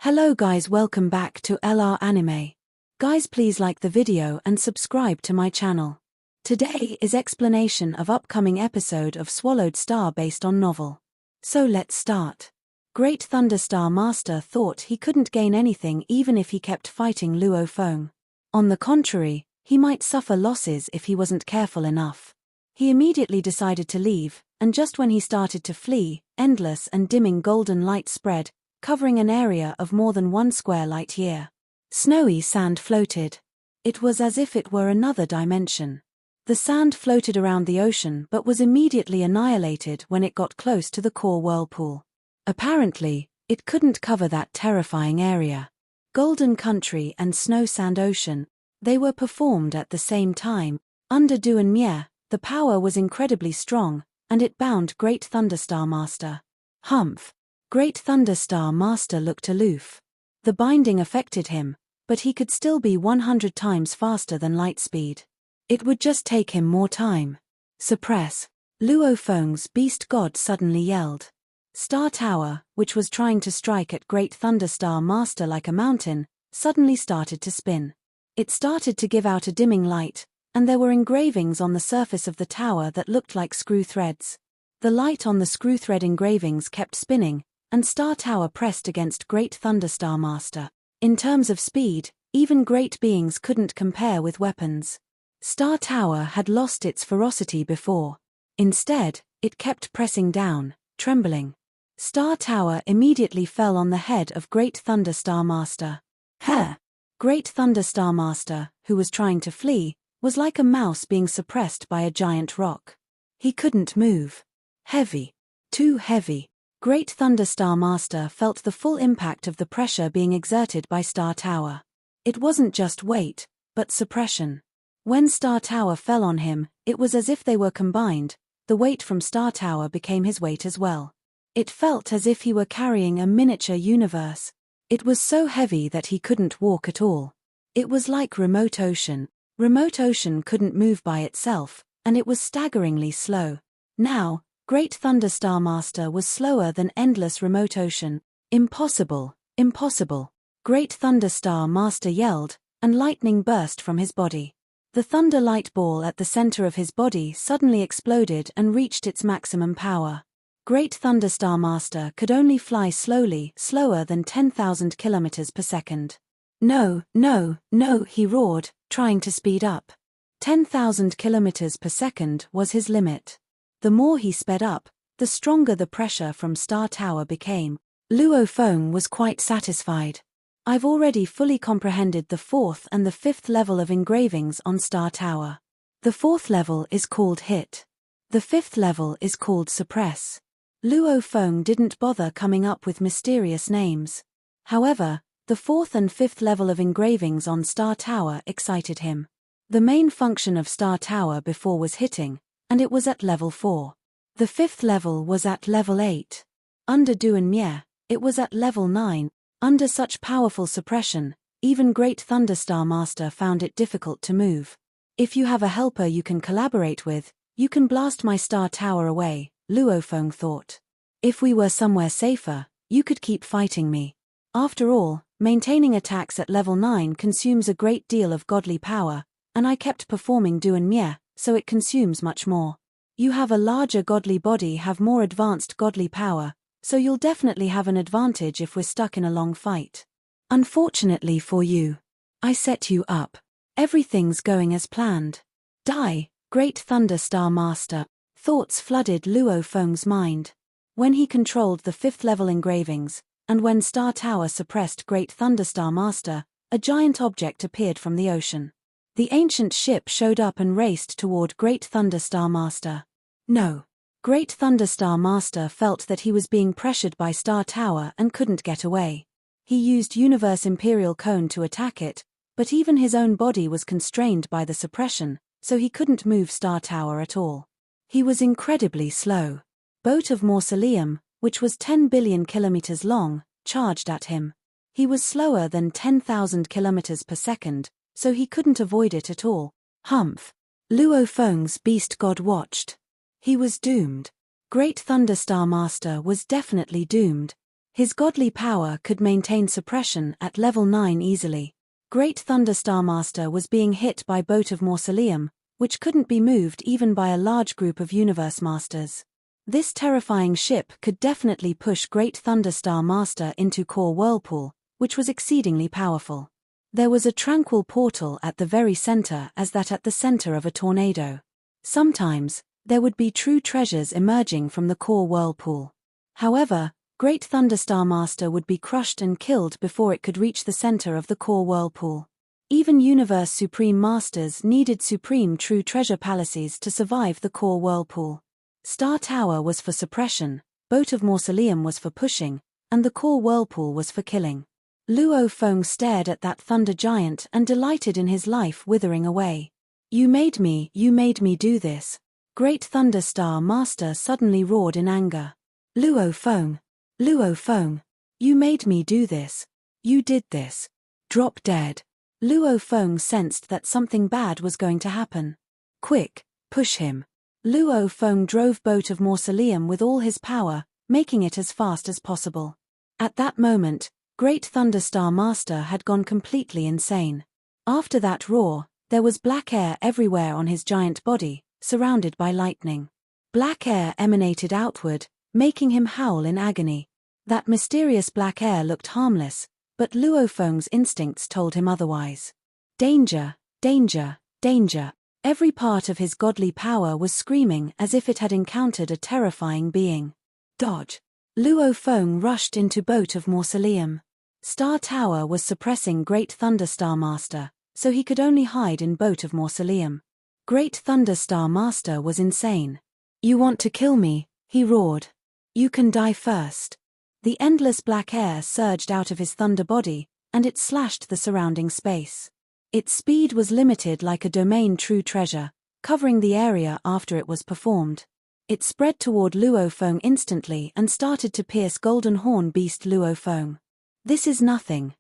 Hello guys, welcome back to LR Anime. Guys, please like the video and subscribe to my channel. Today is explanation of upcoming episode of Swallowed Star based on novel. So let's start. Great Thunder Star Master thought he couldn't gain anything even if he kept fighting Luo Feng. On the contrary, he might suffer losses if he wasn't careful enough. He immediately decided to leave, and just when he started to flee, endless and dimming golden light spread, covering an area of more than 1 square light year. Snowy sand floated. It was as if it were another dimension. The sand floated around the ocean but was immediately annihilated when it got close to the core whirlpool. Apparently, it couldn't cover that terrifying area. Golden Country and Snow Sand Ocean, they were performed at the same time. Under Du and Mie, the power was incredibly strong, and it bound Great Thunderstar Master. Humph! Great Thunderstar Master looked aloof. The binding affected him, but he could still be 100 times faster than light speed. It would just take him more time. Suppress! Luo Feng's beast god suddenly yelled. Star Tower, which was trying to strike at Great Thunderstar Master like a mountain, suddenly started to spin. It started to give out a dimming light, and there were engravings on the surface of the tower that looked like screw threads. The light on the screw thread engravings kept spinning, and Star Tower pressed against Great Thunderstar Master. In terms of speed, even great beings couldn't compare with weapons. Star Tower had lost its ferocity before. Instead, it kept pressing down, trembling. Star Tower immediately fell on the head of Great Thunderstar Master. Great Thunderstar Master, who was trying to flee, was like a mouse being suppressed by a giant rock. He couldn't move. Heavy. Too heavy. Great Thunderstar Master felt the full impact of the pressure being exerted by Star Tower. It wasn't just weight, but suppression. When Star Tower fell on him, it was as if they were combined. The weight from Star Tower became his weight as well. It felt as if he were carrying a miniature universe. It was so heavy that he couldn't walk at all. It was like remote ocean. Remote ocean couldn't move by itself, and it was staggeringly slow. Now, Great Thunderstar Master was slower than endless remote ocean. Impossible, impossible. Great Thunderstar Master yelled, and lightning burst from his body. The thunder light ball at the center of his body suddenly exploded and reached its maximum power. Great Thunderstar Master could only fly slowly, slower than 10,000 kilometers per second. No, no, no, he roared, trying to speed up. 10,000 kilometers per second was his limit. The more he sped up, the stronger the pressure from Star Tower became. Luo Feng was quite satisfied. I've already fully comprehended the 4th and the 5th level of engravings on Star Tower. The 4th level is called Hit. The 5th level is called Suppress. Luo Feng didn't bother coming up with mysterious names. However, the 4th and 5th level of engravings on Star Tower excited him. The main function of Star Tower before was hitting, and it was at level 4. The 5th level was at level 8. Under Du and Mie, it was at level 9. Under such powerful suppression, even Great Thunderstar Master found it difficult to move. If you have a helper you can collaborate with, you can blast my Star Tower away, Luo Feng thought. If we were somewhere safer, you could keep fighting me. After all, maintaining attacks at level 9 consumes a great deal of godly power, and I kept performing Du and Mie, so it consumes much more. You have a larger godly body, have more advanced godly power, so you'll definitely have an advantage if we're stuck in a long fight. Unfortunately for you, I set you up. Everything's going as planned. Die, Great Thunderstar Master. Thoughts flooded Luo Feng's mind. When he controlled the 5th level engravings, and when Star Tower suppressed Great Thunderstar Master, a giant object appeared from the ocean. The ancient ship showed up and raced toward Great Thunderstar Master. No. Great Thunderstar Master felt that he was being pressured by Star Tower and couldn't get away. He used Universe Imperial Cone to attack it, but even his own body was constrained by the suppression, so he couldn't move Star Tower at all. He was incredibly slow. Boat of Mausoleum, which was 10 billion kilometers long, charged at him. He was slower than 10,000 kilometers per second, so he couldn't avoid it at all. Humph! Luo Feng's beast god watched. He was doomed. Great Thunderstar Master was definitely doomed. His godly power could maintain suppression at level 9 easily. Great Thunder Star Master was being hit by Boat of Mausoleum, which couldn't be moved even by a large group of Universe Masters. This terrifying ship could definitely push Great Thunder Star Master into Core Whirlpool, which was exceedingly powerful. There was a tranquil portal at the very center as that at the center of a tornado. Sometimes, there would be true treasures emerging from the Core Whirlpool. However, Great Thunder Star Master would be crushed and killed before it could reach the center of the Core Whirlpool. Even Universe Supreme Masters needed supreme true treasure palaces to survive the Core Whirlpool. Star Tower was for suppression, Boat of Mausoleum was for pushing, and the Core Whirlpool was for killing. Luo Feng stared at that thunder giant and delighted in his life withering away. You made me do this. Great Thunder Star Master suddenly roared in anger. Luo Feng, you made me do this. You did this. Drop dead. Luo Feng sensed that something bad was going to happen. Quick, push him. Luo Feng drove Boat of Mausoleum with all his power, making it as fast as possible. At that moment, Great Thunder Star Master had gone completely insane. After that roar, there was black air everywhere on his giant body, surrounded by lightning. Black air emanated outward, making him howl in agony. That mysterious black air looked harmless, but Luo Feng's instincts told him otherwise. Danger, danger, danger. Every part of his godly power was screaming as if it had encountered a terrifying being. Dodge. Luo Feng rushed into Boat of Mausoleum. Star Tower was suppressing Great Thunder Star Master, so he could only hide in Boat of Mausoleum. Great Thunder Star Master was insane. You want to kill me? He roared. You can die first. The endless black air surged out of his thunder body, and it slashed the surrounding space. Its speed was limited like a domain true treasure, covering the area after it was performed. It spread toward Luo Feng instantly and started to pierce Golden Horn Beast Luo Feng. This is nothing,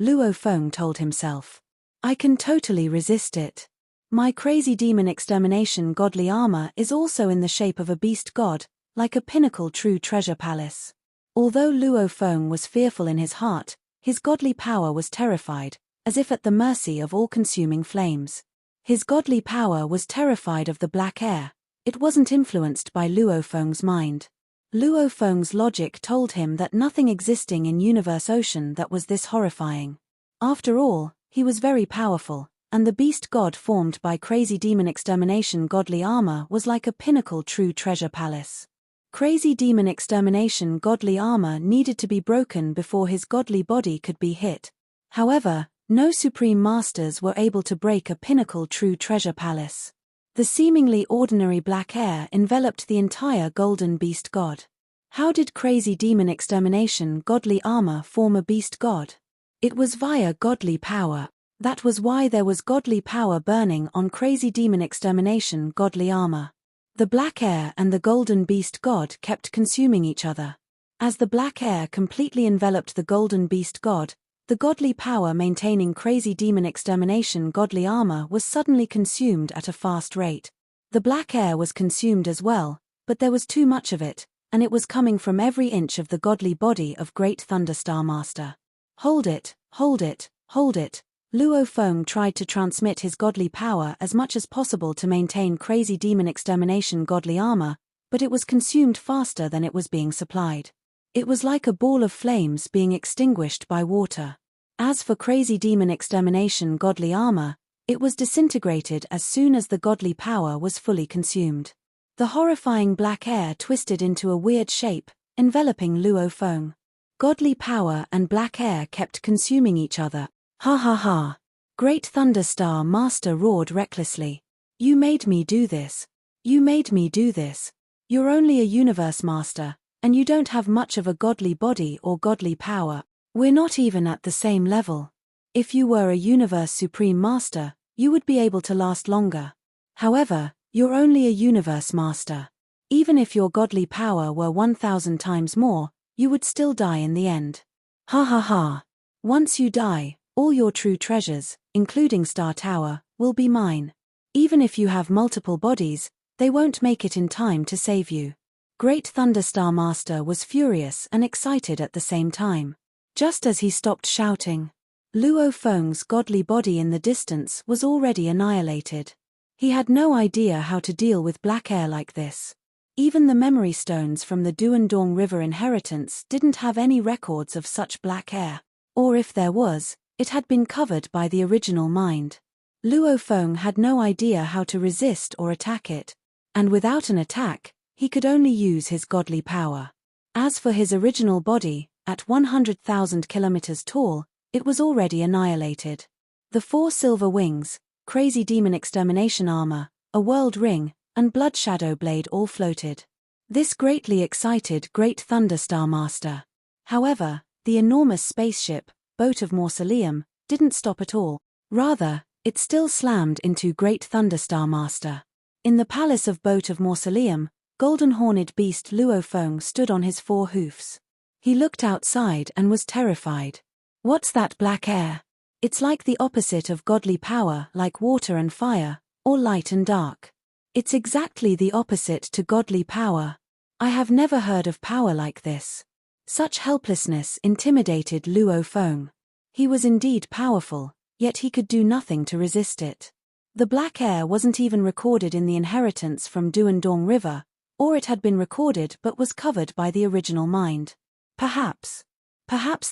Luo Feng told himself. I can totally resist it. My crazy demon extermination godly armor is also in the shape of a beast god, like a pinnacle true treasure palace. Although Luo Feng was fearful in his heart, his godly power was terrified, as if at the mercy of all-consuming flames. His godly power was terrified of the black air. It wasn't influenced by Luo Feng's mind. Luo Feng's logic told him that nothing existing in Universe Ocean that was this horrifying. After all, he was very powerful, and the beast god formed by crazy demon extermination godly armor was like a pinnacle true treasure palace. Crazy demon extermination godly armor needed to be broken before his godly body could be hit. However, no supreme masters were able to break a pinnacle true treasure palace. The seemingly ordinary black air enveloped the entire golden beast god. How did crazy demon extermination godly armor form a beast god? It was via godly power. That was why there was godly power burning on crazy demon extermination godly armor. The black air and the golden beast god kept consuming each other. As the black air completely enveloped the golden beast god, the godly power maintaining crazy demon extermination godly armor was suddenly consumed at a fast rate. The black air was consumed as well, but there was too much of it, and it was coming from every inch of the godly body of Great Thunder Star Master. Hold it, hold it, hold it. Luo Feng tried to transmit his godly power as much as possible to maintain crazy demon extermination godly armor, but it was consumed faster than it was being supplied. It was like a ball of flames being extinguished by water. As for crazy demon extermination godly armor, it was disintegrated as soon as the godly power was fully consumed. The horrifying black air twisted into a weird shape, enveloping Luo Feng. Godly power and black air kept consuming each other. Ha ha ha. Great Thunder Star Master roared recklessly. You made me do this. You made me do this. You're only a universe master, and you don't have much of a godly body or godly power. We're not even at the same level. If you were a universe supreme master, you would be able to last longer. However, you're only a universe master. Even if your godly power were 1,000 times more, you would still die in the end. Ha ha ha. Once you die, all your true treasures, including Star Tower, will be mine. Even if you have multiple bodies, they won't make it in time to save you. Great Thunderstar Master was furious and excited at the same time. Just as he stopped shouting, Luo Feng's godly body in the distance was already annihilated. He had no idea how to deal with black air like this. Even the memory stones from the Duandong River inheritance didn't have any records of such black air. Or if there was, it had been covered by the original mind. Luo Feng had no idea how to resist or attack it. And without an attack, he could only use his godly power. As for his original body, at 100,000 kilometers tall, it was already annihilated. The 4 silver wings, crazy demon extermination armor, a world ring, and blood shadow blade all floated. This greatly excited Great Thunderstar Master. However, the enormous spaceship, Boat of Mausoleum, didn't stop at all. Rather, it still slammed into Great Thunderstar Master. In the palace of Boat of Mausoleum, golden-horned beast Luo Feng stood on his 4 hoofs. He looked outside and was terrified. What's that black air? It's like the opposite of godly power, like water and fire, or light and dark. It's exactly the opposite to godly power. I have never heard of power like this. Such helplessness intimidated Luo Feng. He was indeed powerful, yet he could do nothing to resist it. The black air wasn't even recorded in the inheritance from Duandong River, or it had been recorded but was covered by the original mind. Perhaps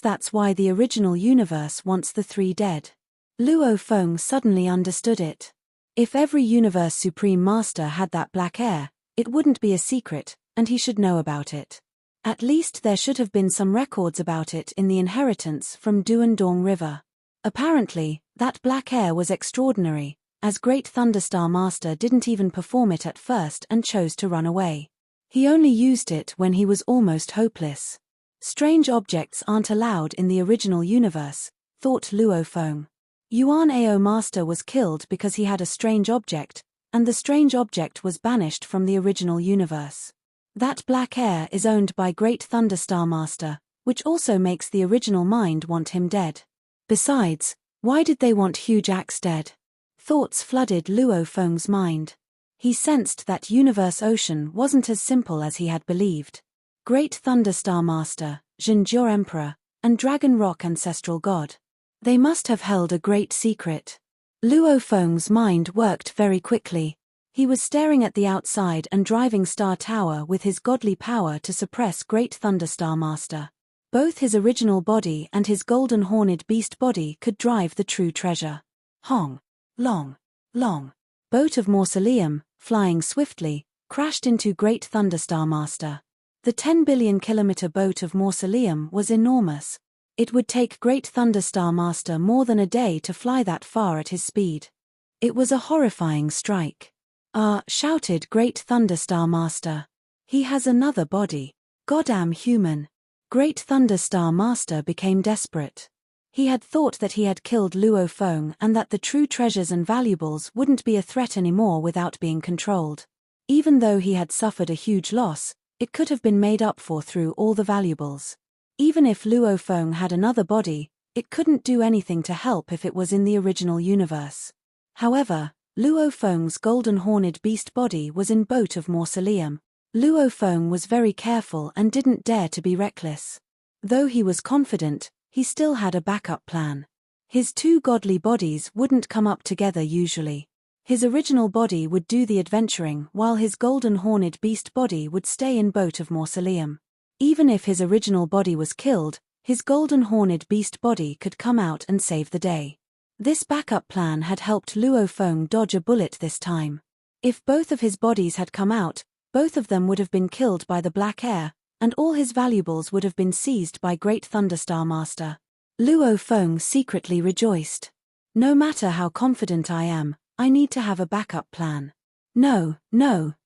that's why the original universe wants the 3 dead. Luo Feng suddenly understood it. If every universe supreme master had that black air, it wouldn't be a secret, and he should know about it. At least there should have been some records about it in the inheritance from Duandong River. Apparently, that black air was extraordinary, as Great Thunderstar Master didn't even perform it at first and chose to run away. He only used it when he was almost hopeless. Strange objects aren't allowed in the original universe, thought Luo Feng. Yuan Ao Master was killed because he had a strange object, and the strange object was banished from the original universe. That black air is owned by Great Thunderstar Master, which also makes the original mind want him dead. Besides, why did they want Huge Axe dead? Thoughts flooded Luo Feng's mind. He sensed that Universe Ocean wasn't as simple as he had believed. Great Thunderstar Master, Zhenjiao Emperor, and Dragon Rock Ancestral God. They must have held a great secret. Luo Feng's mind worked very quickly. He was staring at the outside and driving Star Tower with his godly power to suppress Great Thunderstar Master. Both his original body and his golden-horned beast body could drive the true treasure. Hong. Long. Boat of Mausoleum, flying swiftly, crashed into Great Thunderstar Master. The 10 billion kilometer Boat of Mausoleum was enormous. It would take Great Thunderstar Master more than a day to fly that far at his speed. It was a horrifying strike. Shouted Great Thunderstar Master. He has another body. Goddamn human. Great Thunderstar Master became desperate. He had thought that he had killed Luo Feng and that the true treasures and valuables wouldn't be a threat anymore without being controlled. Even though he had suffered a huge loss, it could have been made up for through all the valuables. Even if Luo Feng had another body, it couldn't do anything to help if it was in the original universe. However, Luo Feng's golden-horned beast body was in Boat of Mausoleum. Luo Feng was very careful and didn't dare to be reckless. Though he was confident, he still had a backup plan. His 2 godly bodies wouldn't come up together usually. His original body would do the adventuring while his golden-horned beast body would stay in Boat of Mausoleum. Even if his original body was killed, his golden-horned beast body could come out and save the day. This backup plan had helped Luo Feng dodge a bullet this time. If both of his bodies had come out, both of them would have been killed by the black air, and all his valuables would have been seized by Great Thunderstar Master. Luo Feng secretly rejoiced. No matter how confident I am, I need to have a backup plan. No,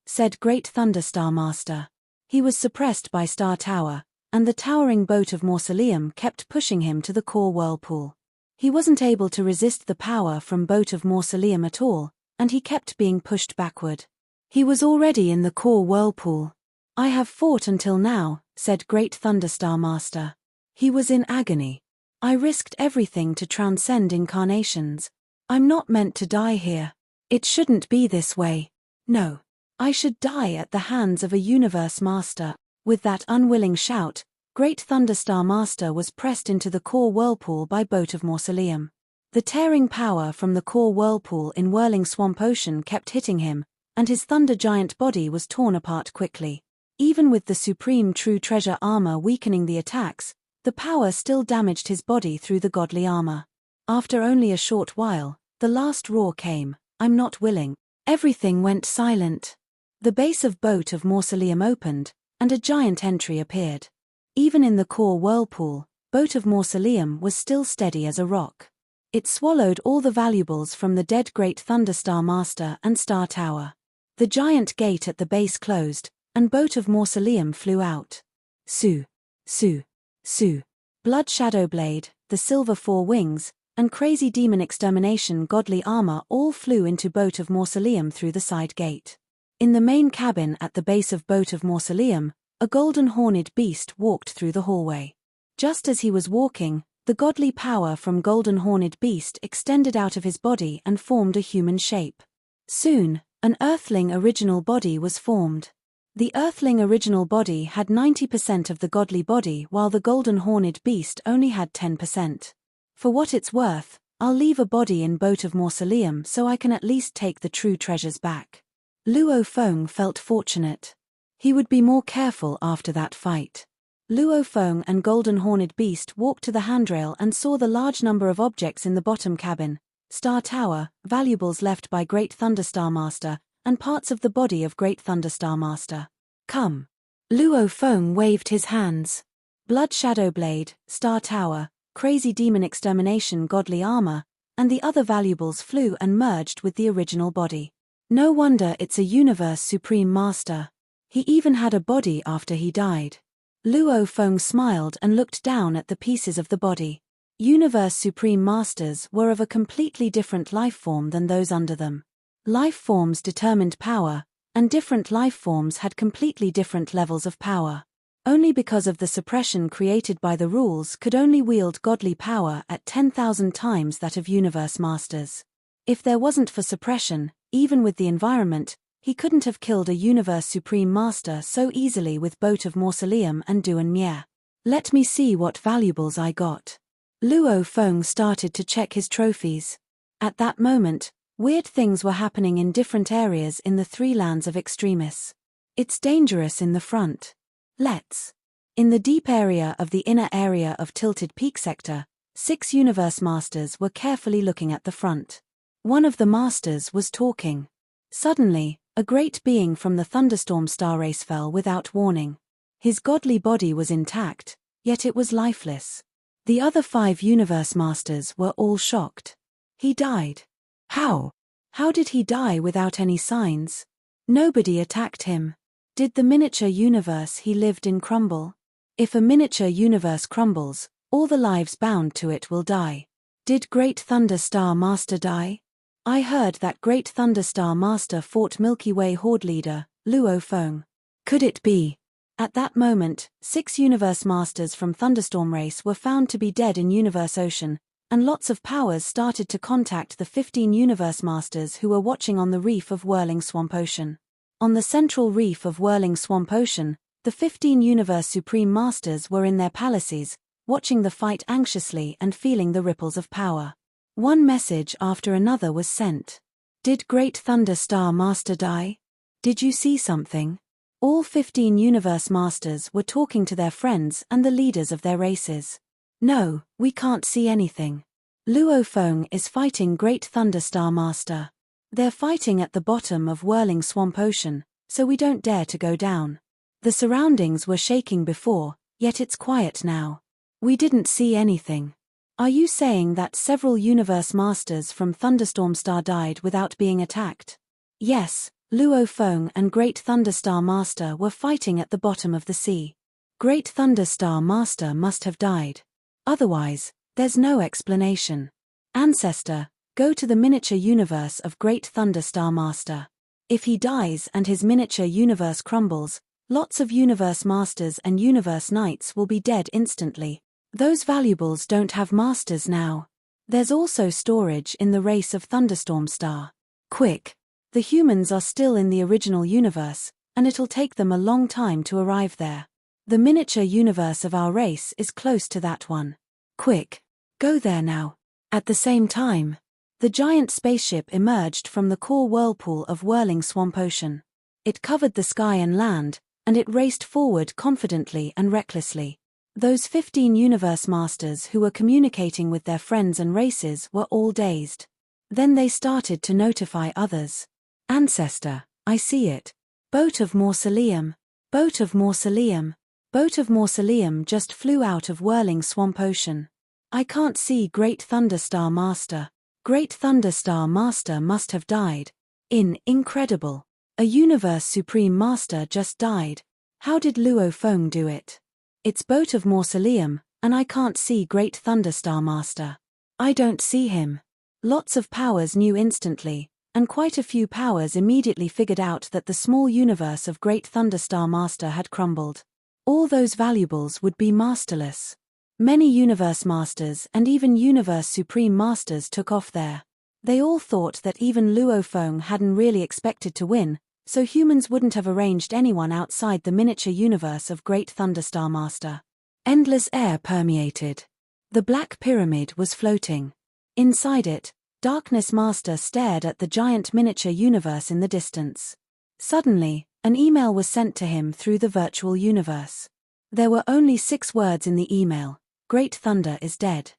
said Great Thunderstar Master. He was suppressed by Star Tower, and the towering Boat of Mausoleum kept pushing him to the core whirlpool. He wasn't able to resist the power from Boat of Mausoleum at all, and he kept being pushed backward. He was already in the core whirlpool. I have fought until now, said Great Thunderstar Master. He was in agony. I risked everything to transcend incarnations. I'm not meant to die here. It shouldn't be this way. No. I should die at the hands of a universe master. With that unwilling shout, Great Thunderstar Master was pressed into the core whirlpool by Boat of Mausoleum. The tearing power from the core whirlpool in whirling swamp ocean kept hitting him, and his thunder giant body was torn apart quickly. Even with the supreme true treasure armor weakening the attacks, the power still damaged his body through the godly armor. After only a short while, the last roar came, "I'm not willing." Everything went silent. The base of Boat of Mausoleum opened, and a giant entry appeared. Even in the core whirlpool, Boat of Mausoleum was still steady as a rock. It swallowed all the valuables from the dead Great Thunderstar Master and Star Tower. The giant gate at the base closed, and Boat of Mausoleum flew out. Su, Su, Su. Blood Shadowblade, the Silver Four Wings, and Crazy Demon Extermination godly armor all flew into Boat of Mausoleum through the side gate. In the main cabin at the base of Boat of Mausoleum, a golden horned beast walked through the hallway. Just as he was walking, the godly power from Golden Horned Beast extended out of his body and formed a human shape. Soon, an Earthling original body was formed. The Earthling original body had 90% of the godly body while the Golden Horned Beast only had 10%. For what it's worth, I'll leave a body in Boat of Mausoleum so I can at least take the true treasures back. Luo Feng felt fortunate. He would be more careful after that fight. Luo Feng and Golden Horned Beast walked to the handrail and saw the large number of objects in the bottom cabin, Star Tower, valuables left by Great Thunderstar Master, and parts of the body of Great Thunderstar Master. Come. Luo Feng waved his hands. Blood Shadowblade, Star Tower, Crazy Demon Extermination godly armor, and the other valuables flew and merged with the original body. No wonder it's a Universe Supreme Master. He even had a body after he died. Luo Feng smiled and looked down at the pieces of the body. Universe Supreme Masters were of a completely different life form than those under them. Life forms determined power, and different life forms had completely different levels of power. Only because of the suppression created by the rules could only wield godly power at 10,000 times that of Universe Masters. If there wasn't for suppression, even with the environment, he couldn't have killed a Universe Supreme Master so easily with Boat of Mausoleum and Duan Mie. Let me see what valuables I got. Luo Feng started to check his trophies. At that moment, weird things were happening in different areas in the three lands of Extremis. It's dangerous in the front. Let's. In the deep area of the inner area of Tilted Peak Sector, 6 Universe Masters were carefully looking at the front. One of the Masters was talking. Suddenly, a great being from the Thunderstorm star race fell without warning. His godly body was intact, yet it was lifeless. The other 5 Universe Masters were all shocked. He died. How? How did he die without any signs? Nobody attacked him. Did the miniature universe he lived in crumble? If a miniature universe crumbles, all the lives bound to it will die. Did Great Thunderstar Master die? I heard that Great Thunderstar Master fought Milky Way Horde leader, Luo Feng. Could it be? At that moment, 6 Universe Masters from Thunderstorm race were found to be dead in Universe Ocean, and lots of powers started to contact the 15 Universe Masters who were watching on the reef of Whirling Swamp Ocean. On the central reef of Whirling Swamp Ocean, the 15 Universe Supreme Masters were in their palaces, watching the fight anxiously and feeling the ripples of power. One message after another was sent. Did Great Thunderstar Master die? Did you see something? All 15 Universe Masters were talking to their friends and the leaders of their races. No, we can't see anything. Luo Feng is fighting Great Thunderstar Master. They're fighting at the bottom of Whirling Swamp Ocean, so we don't dare to go down. The surroundings were shaking before, yet it's quiet now. We didn't see anything. Are you saying that several Universe Masters from Thunderstorm Star died without being attacked? Yes, Luo Feng and Great Thunderstar Master were fighting at the bottom of the sea. Great Thunderstar Master must have died. Otherwise, there's no explanation. Ancestor, go to the miniature universe of Great Thunderstar Master. If he dies and his miniature universe crumbles, lots of Universe Masters and Universe Knights will be dead instantly. Those valuables don't have masters now. There's also storage in the race of Thunderstorm Star. Quick! The humans are still in the original universe, and it'll take them a long time to arrive there. The miniature universe of our race is close to that one. Quick! Go there now. At the same time, the giant spaceship emerged from the core whirlpool of whirling swamp ocean. It covered the sky and land, and it raced forward confidently and recklessly. Those 15 universe masters who were communicating with their friends and races were all dazed. Then they started to notify others. Ancestor, I see it. Boat of Mausoleum. Boat of Mausoleum. Boat of Mausoleum just flew out of whirling swamp ocean. I can't see Great Thunderstar Master. Great Thunderstar Master must have died. Incredible. A Universe Supreme Master just died. How did Luo Feng do it? It's Boat of Mausoleum, and I can't see Great Thunderstar Master. I don't see him. Lots of powers knew instantly, and quite a few powers immediately figured out that the small universe of Great Thunderstar Master had crumbled. All those valuables would be masterless. Many Universe Masters and even Universe Supreme Masters took off there. They all thought that even Luo Feng hadn't really expected to win, so humans wouldn't have arranged anyone outside the miniature universe of Great Thunderstar Master. Endless air permeated. The Black Pyramid was floating. Inside it, Darkness Master stared at the giant miniature universe in the distance. Suddenly, an email was sent to him through the virtual universe. There were only 6 words in the email. Great Thunder is dead.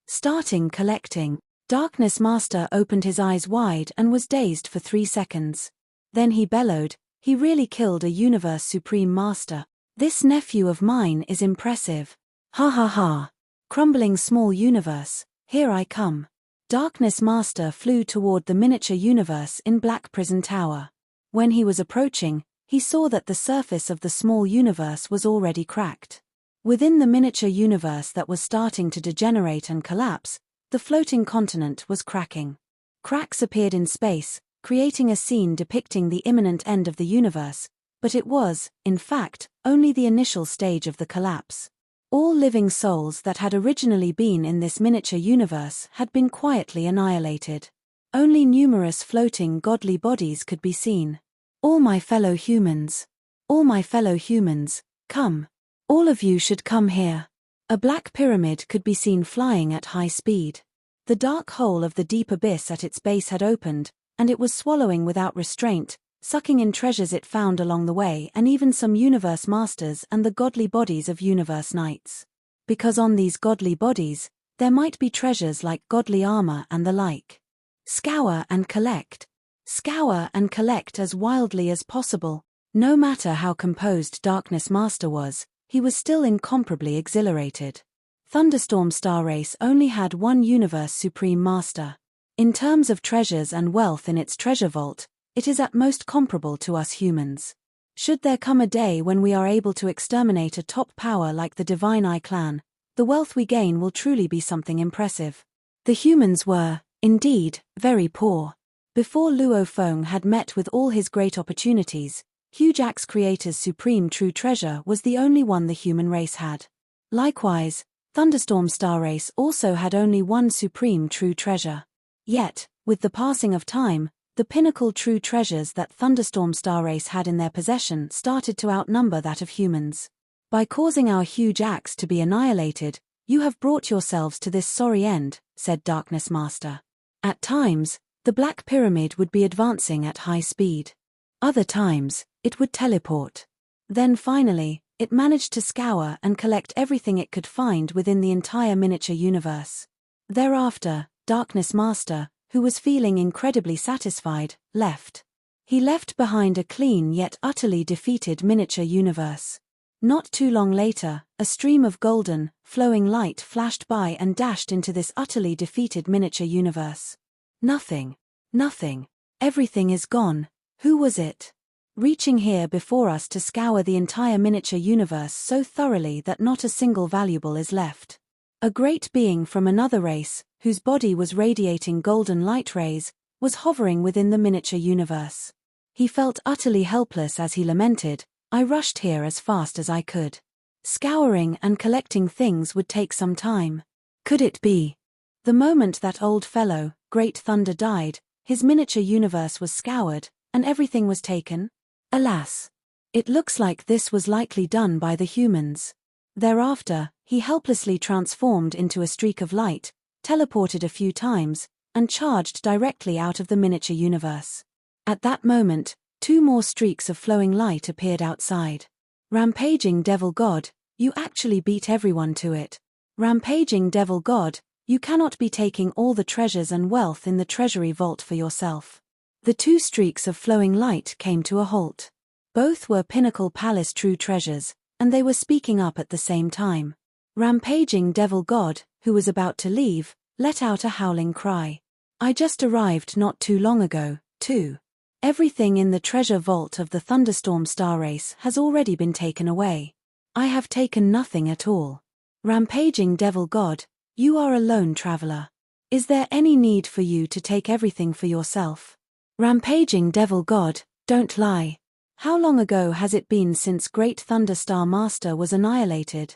Starting collecting. Darkness Master opened his eyes wide and was dazed for 3 seconds. Then he bellowed, he really killed a Universe Supreme Master. This nephew of mine is impressive. Ha ha ha. Crumbling small universe, here I come. Darkness Master flew toward the miniature universe in Black Prison Tower. When he was approaching, he saw that the surface of the small universe was already cracked. Within the miniature universe that was starting to degenerate and collapse, the floating continent was cracking. Cracks appeared in space, creating a scene depicting the imminent end of the universe, but it was, in fact, only the initial stage of the collapse. All living souls that had originally been in this miniature universe had been quietly annihilated. Only numerous floating godly bodies could be seen. All my fellow humans. All my fellow humans, come. All of you should come here. A black pyramid could be seen flying at high speed. The dark hole of the deep abyss at its base had opened, and it was swallowing without restraint, sucking in treasures it found along the way and even some universe masters and the godly bodies of universe knights. Because on these godly bodies, there might be treasures like godly armor and the like. Scour and collect. Scour and collect as wildly as possible. No matter how composed Darkness Master was, he was still incomparably exhilarated. Thunderstorm Star Race only had one Universe Supreme Master. In terms of treasures and wealth in its treasure vault, it is at most comparable to us humans. Should there come a day when we are able to exterminate a top power like the Divine Eye clan, the wealth we gain will truly be something impressive. The humans were, indeed, very poor. Before Luo Feng had met with all his great opportunities, Huge Axe Creator's supreme true treasure was the only one the human race had. Likewise, Thunderstorm Star Race also had only one supreme true treasure. Yet, with the passing of time, the pinnacle true treasures that Thunderstorm Star Race had in their possession started to outnumber that of humans. By causing our huge axe to be annihilated, you have brought yourselves to this sorry end, said Darkness Master. At times, the Black Pyramid would be advancing at high speed. Other times, it would teleport. Then finally, it managed to scour and collect everything it could find within the entire miniature universe. Thereafter, Darkness Master, who was feeling incredibly satisfied, left. He left behind a clean yet utterly defeated miniature universe. Not too long later, a stream of golden, flowing light flashed by and dashed into this utterly defeated miniature universe. Nothing. Nothing. Everything is gone. Who was it? Reaching here before us to scour the entire miniature universe so thoroughly that not a single valuable is left. A great being from another race, whose body was radiating golden light rays, was hovering within the miniature universe. He felt utterly helpless as he lamented, I rushed here as fast as I could. Scouring and collecting things would take some time. Could it be? The moment that old fellow, Great Thunder, died, His miniature universe was scoured, and everything was taken? Alas! It looks like this was likely done by the humans. Thereafter, he helplessly transformed into a streak of light, teleported a few times, and charged directly out of the miniature universe. At that moment, 2 more streaks of flowing light appeared outside. Rampaging Devil God, you actually beat everyone to it. Rampaging Devil God, you cannot be taking all the treasures and wealth in the treasury vault for yourself. The 2 streaks of flowing light came to a halt. Both were Pinnacle Palace true treasures, and they were speaking up at the same time. Rampaging Devil God, who was about to leave, let out a howling cry. I just arrived not too long ago, too. Everything in the treasure vault of the Thunderstorm Star Race has already been taken away. I have taken nothing at all. Rampaging Devil God, you are a lone traveler. Is there any need for you to take everything for yourself? Rampaging Devil God, don't lie. How long ago has it been since Great Thunder Star Master was annihilated?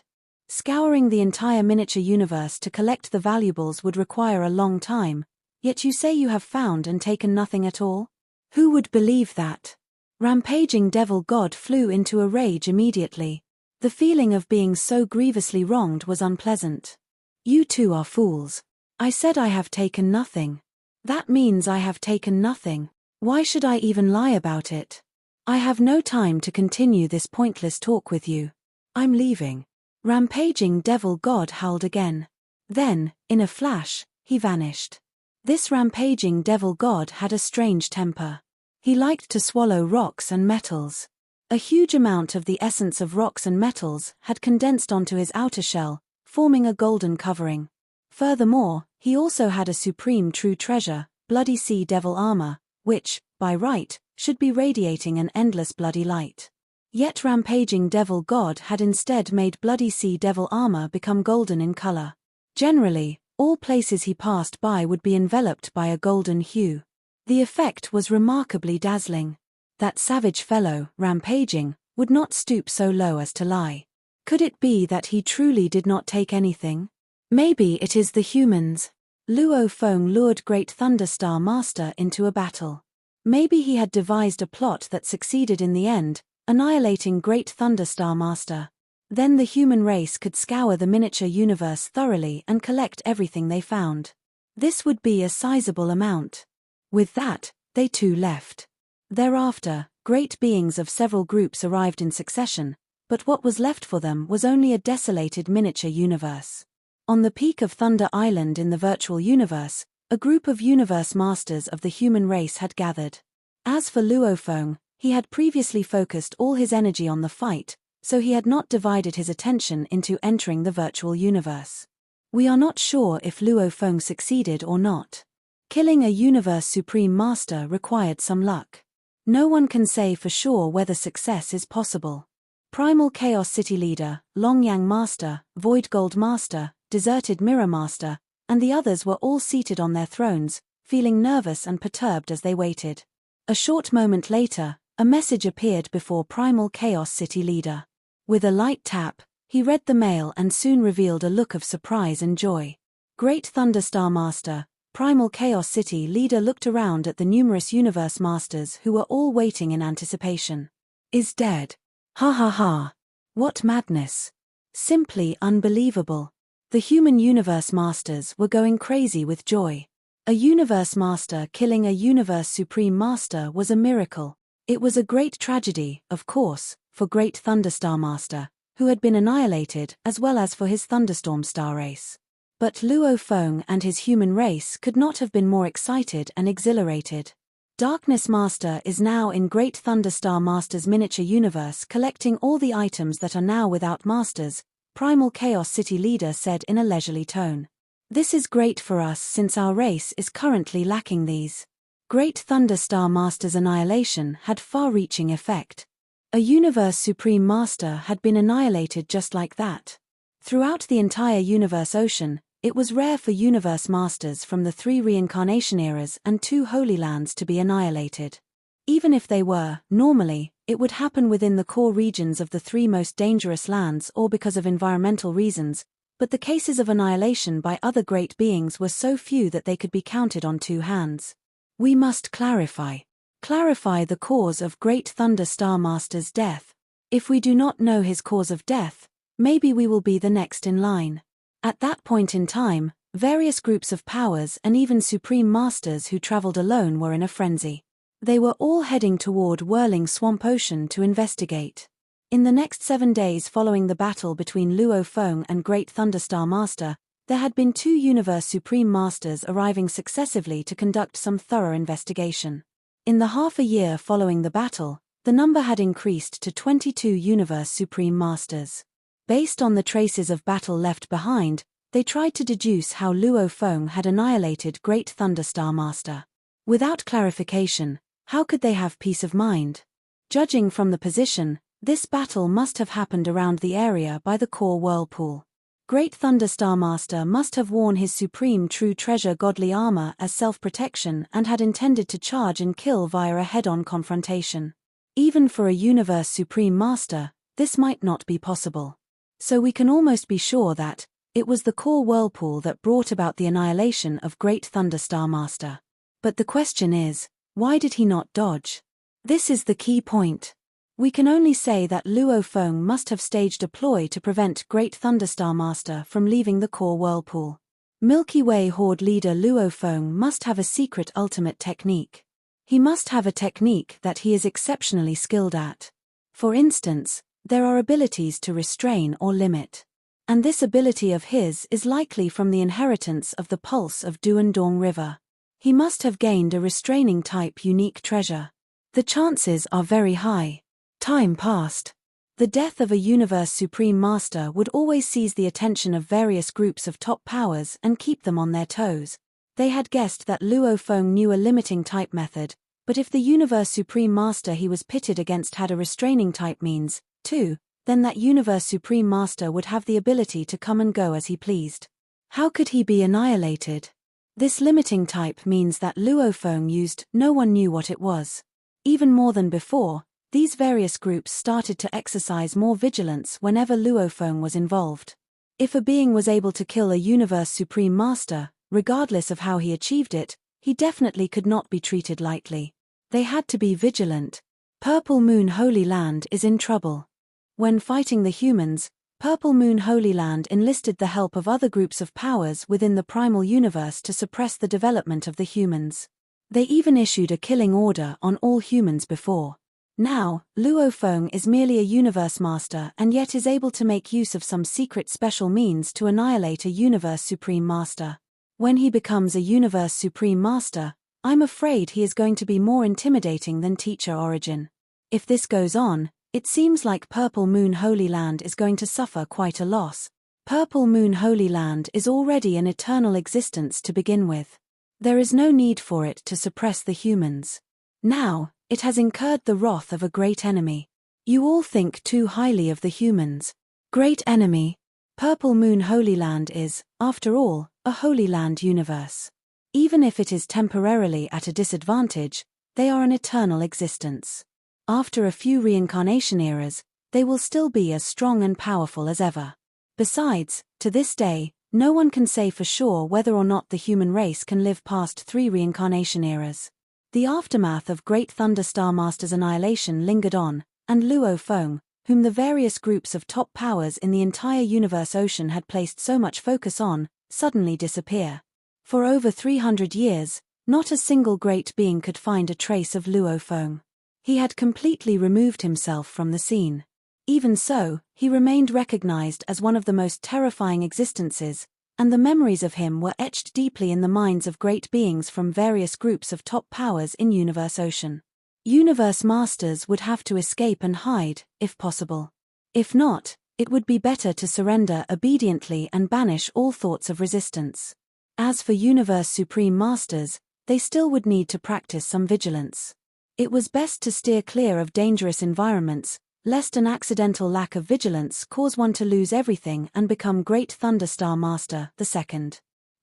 Scouring the entire miniature universe to collect the valuables would require a long time, yet you say you have found and taken nothing at all? Who would believe that? Rampaging Devil God flew into a rage immediately. The feeling of being so grievously wronged was unpleasant. You two are fools. I said I have taken nothing. That means I have taken nothing. Why should I even lie about it? I have no time to continue this pointless talk with you. I'm leaving. Rampaging Devil God howled again. Then, in a flash, he vanished. This rampaging Devil God had a strange temper. He liked to swallow rocks and metals. A huge amount of the essence of rocks and metals had condensed onto his outer shell, forming a golden covering. Furthermore, he also had a supreme true treasure, Bloody Sea Devil armor, which, by right, should be radiating an endless bloody light. Yet Rampaging Devil God had instead made Bloody Sea Devil armor become golden in color. Generally, all places he passed by would be enveloped by a golden hue. The effect was remarkably dazzling. That savage fellow, Rampaging, would not stoop so low as to lie. Could it be that he truly did not take anything? Maybe it is the humans. Luo Feng lured Great Thunderstar Master into a battle. Maybe he had devised a plot that succeeded in the end, annihilating Great Thunderstar Master. Then the human race could scour the miniature universe thoroughly and collect everything they found. This would be a sizable amount. With that, they too left. Thereafter, great beings of several groups arrived in succession, but what was left for them was only a desolated miniature universe. On the peak of Thunder Island in the virtual universe, a group of universe masters of the human race had gathered. As for Luo Feng, he had previously focused all his energy on the fight, so he had not divided his attention into entering the virtual universe. We are not sure if Luo Feng succeeded or not. Killing a universe supreme master required some luck. No one can say for sure whether success is possible. Primal Chaos City Leader, Longyang Master, Void Gold Master, Deserted Mirror Master, and the others were all seated on their thrones, feeling nervous and perturbed as they waited. A short moment later, a message appeared before Primal Chaos City Leader. With a light tap, he read the mail and soon revealed a look of surprise and joy. Great Thunderstar Master, Primal Chaos City Leader looked around at the numerous universe masters who were all waiting in anticipation. Is dead. Ha ha ha. What madness. Simply unbelievable. The human universe masters were going crazy with joy. A universe master killing a universe supreme master was a miracle. It was a great tragedy, of course, for Great Thunderstar Master, who had been annihilated, as well as for his Thunderstorm Star Race. But Luo Feng and his human race could not have been more excited and exhilarated. Darkness Master is now in Great Thunderstar Master's miniature universe collecting all the items that are now without masters, Primal Chaos City Leader said in a leisurely tone. This is great for us since our race is currently lacking these. Great Thunderstar Master's annihilation had far-reaching effect. A universe supreme master had been annihilated just like that. Throughout the entire universe ocean, it was rare for universe masters from the 3 reincarnation eras and 2 holy lands to be annihilated. Even if they were, normally, it would happen within the core regions of the 3 most dangerous lands or because of environmental reasons, but the cases of annihilation by other great beings were so few that they could be counted on 2 hands. We must clarify. Clarify the cause of Great Thunder Star Master's death. If we do not know his cause of death, maybe we will be the next in line. At that point in time, various groups of powers and even Supreme Masters who traveled alone were in a frenzy. They were all heading toward Whirling Swamp Ocean to investigate. In the next 7 days following the battle between Luo Feng and Great Thunderstar Master, there had been 2 Universe Supreme Masters arriving successively to conduct some thorough investigation. In the half a year following the battle, the number had increased to 22 Universe Supreme Masters. Based on the traces of battle left behind, they tried to deduce how Luo Feng had annihilated Great Thunderstar Master. Without clarification, how could they have peace of mind? Judging from the position, this battle must have happened around the area by the core whirlpool. Great Thunderstar Master must have worn his supreme true treasure godly armor as self-protection and had intended to charge and kill via a head-on confrontation. Even for a Universe Supreme Master, this might not be possible. So we can almost be sure that it was the core whirlpool that brought about the annihilation of Great Thunderstar Master. But the question is, why did he not dodge? This is the key point. We can only say that Luo Feng must have staged a ploy to prevent Great Thunderstar Master from leaving the core whirlpool. Milky Way Horde leader Luo Feng must have a secret ultimate technique. He must have a technique that he is exceptionally skilled at. For instance, there are abilities to restrain or limit. And this ability of his is likely from the inheritance of the pulse of Duandong River. He must have gained a restraining type unique treasure. The chances are very high. Time passed. The death of a Universe Supreme Master would always seize the attention of various groups of top powers and keep them on their toes. They had guessed that Luo Feng knew a limiting type method, but if the Universe Supreme Master he was pitted against had a restraining type means, too, then that Universe Supreme Master would have the ability to come and go as he pleased. How could he be annihilated? This limiting type means that Luo Feng used no one knew what it was. Even more than before, these various groups started to exercise more vigilance whenever Luo Feng was involved. If a being was able to kill a Universe Supreme Master, regardless of how he achieved it, he definitely could not be treated lightly. They had to be vigilant. Purple Moon Holy Land is in trouble. When fighting the humans, Purple Moon Holy Land enlisted the help of other groups of powers within the primal universe to suppress the development of the humans. They even issued a killing order on all humans before. Now, Luo Feng is merely a universe master and yet is able to make use of some secret special means to annihilate a Universe Supreme Master. When he becomes a Universe Supreme Master, I'm afraid he is going to be more intimidating than Teacher Origin. If this goes on, it seems like Purple Moon Holy Land is going to suffer quite a loss. Purple Moon Holy Land is already an eternal existence to begin with. There is no need for it to suppress the humans. Now, it has incurred the wrath of a great enemy. You all think too highly of the humans. Great enemy. Purple Moon Holy Land is, after all, a Holy Land universe. Even if it is temporarily at a disadvantage, they are an eternal existence. After a few reincarnation eras, they will still be as strong and powerful as ever. Besides, to this day, no one can say for sure whether or not the human race can live past 3 reincarnation eras. The aftermath of Great Thunderstar Master's annihilation lingered on, and Luo Feng, whom the various groups of top powers in the entire universe ocean had placed so much focus on, suddenly disappear. For over 300 years, not a single great being could find a trace of Luo Feng. He had completely removed himself from the scene. Even so, he remained recognized as one of the most terrifying existences, and the memories of him were etched deeply in the minds of great beings from various groups of top powers in Universe Ocean. Universe Masters would have to escape and hide, if possible. If not, it would be better to surrender obediently and banish all thoughts of resistance. As for Universe Supreme Masters, they still would need to practice some vigilance. It was best to steer clear of dangerous environments, lest an accidental lack of vigilance cause one to lose everything and become Great Thunderstar Master II.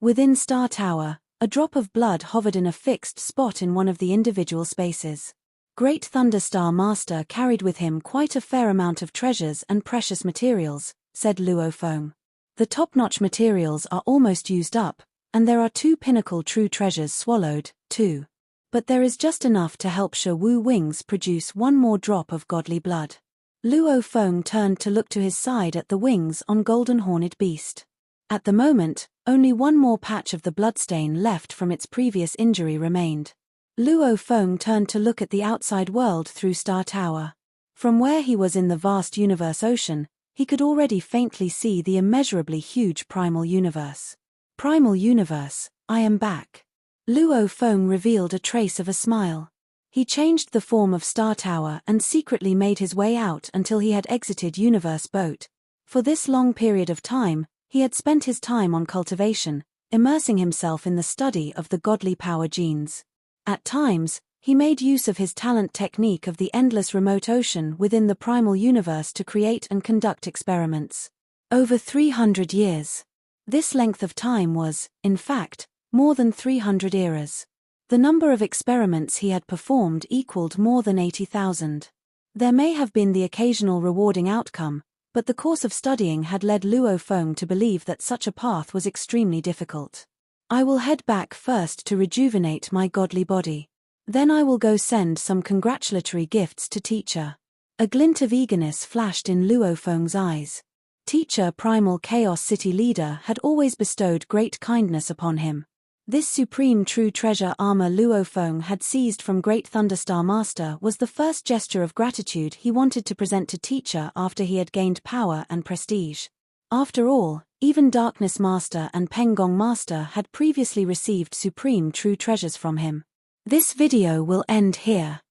Within Star Tower, a drop of blood hovered in a fixed spot in one of the individual spaces. Great Thunderstar Master carried with him quite a fair amount of treasures and precious materials, said Luo Feng. The top-notch materials are almost used up, and there are 2 pinnacle true treasures swallowed, too. But there is just enough to help Shi Wu Wings produce one more drop of godly blood. Luo Feng turned to look to his side at the wings on golden-horned beast. At the moment, only one more patch of the bloodstain left from its previous injury remained. Luo Feng turned to look at the outside world through Star Tower. From where he was in the vast universe ocean, he could already faintly see the immeasurably huge primal universe. Primal universe, I am back. Luo Feng revealed a trace of a smile. He changed the form of Star Tower and secretly made his way out until he had exited Universe Boat. For this long period of time, he had spent his time on cultivation, immersing himself in the study of the godly power genes. At times, he made use of his talent technique of the endless remote ocean within the primal universe to create and conduct experiments. Over 300 years. This length of time was, in fact, more than 300 eras. The number of experiments he had performed equaled more than 80,000. There may have been the occasional rewarding outcome, but the course of studying had led Luo Feng to believe that such a path was extremely difficult. I will head back first to rejuvenate my godly body. Then I will go send some congratulatory gifts to Teacher. A glint of eagerness flashed in Luo Feng's eyes. Teacher Primal Chaos City Leader had always bestowed great kindness upon him. This supreme true treasure armor Luo Feng had seized from Great Thunderstar Master was the first gesture of gratitude he wanted to present to Teacher after he had gained power and prestige. After all, even Darkness Master and Pengong Master had previously received supreme true treasures from him. This video will end here.